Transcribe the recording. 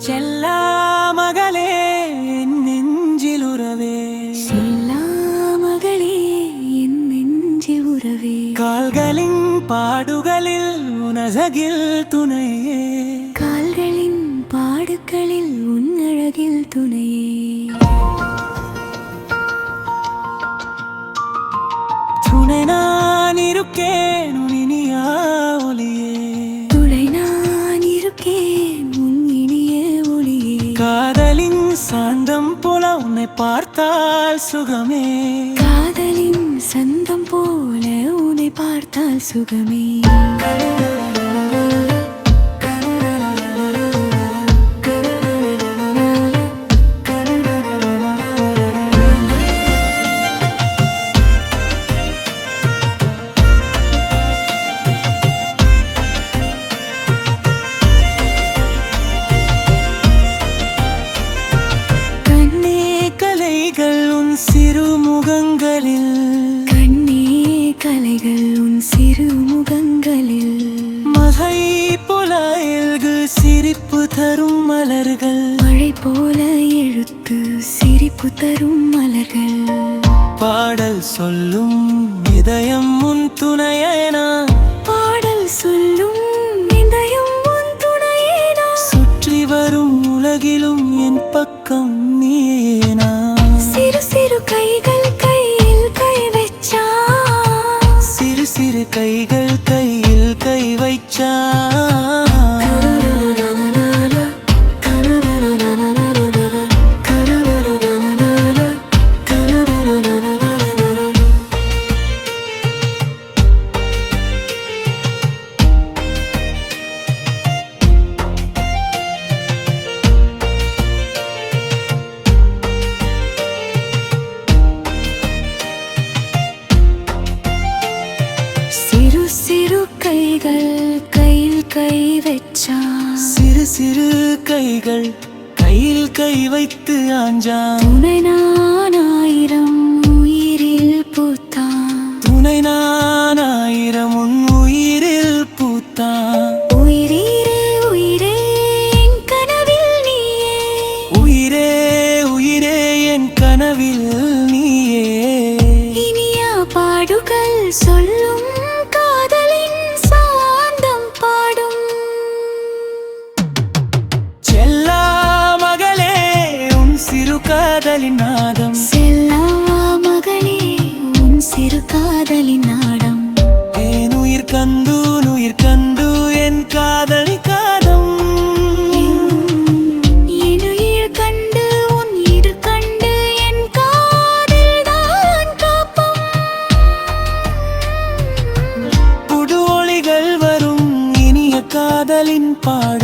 செல்லா மகளே என் நெஞ்சில் உறவே, செல்லா மகளே என் நெஞ்சில் உறவே, கால்களின் பாடுகளில் உனசகில் துணையே, கால்களின் பாடுகளில் உன் அழகில் துணையே, துணை நான் இருக்கேன் உன் இனிய ஒளியே, துணை நான் இருக்கேன் உன் இனிய ஒளியே, காதலின் சாந்தம் போல உன்னை பார்த்தால் சுகமே, காதலின் சந்தம் போல உன்னை பார்த்தால் சுகமே, முகங்களில் கண்ணே கலைகள் உன் சிறு முகங்களில், மகை போல எல்கு சிரிப்பு தரும் மலர்கள், மழை போல எழுத்து சிரிப்பு தரும் மலர்கள், பாடல் சொல்லும் இதயம் உன் துணையேனா, பாடல் சொல்லும் இதயம் உன் துணையேனா, சுற்றி வரும் உலகிலும் என் பக்கம் நீயேனா, சிறு சிறு கைகள் கையில் கை வச்சா, சிறு சிறு கைகள் கையில் கை வைச்சா, சிறு சிறு கைகள் கையில் கை வச்சா, சிறு சிறு கைகள் கையில் கை வைத்து ஆஞ்சான், துணை நான் ஆயிரம் உயிரில் பூத்தான், துணை நான் ஆயிரம் உன் உயிரில் பூத்தான், உயிரே உயிரே என் கனவில் நீயே, உயிரே உயிரே என் கனவில் நீயே, இனிய பாடுகள் சொல்லும் காதலின் சாந்தம் பாடும், செல்லா மகளே உன் சிறு காதலின் நாதம், செல்லா மகளே உன் சிறு காதலின் நாடம், என் உயிர் கந்து என் காதலி காதம், என் உயிர் கண்டு உன் இரு கண்டு என் காதல் தான் காப்பம், புது ஒளிகள் வரும் இனிய காதலின் பாடும்.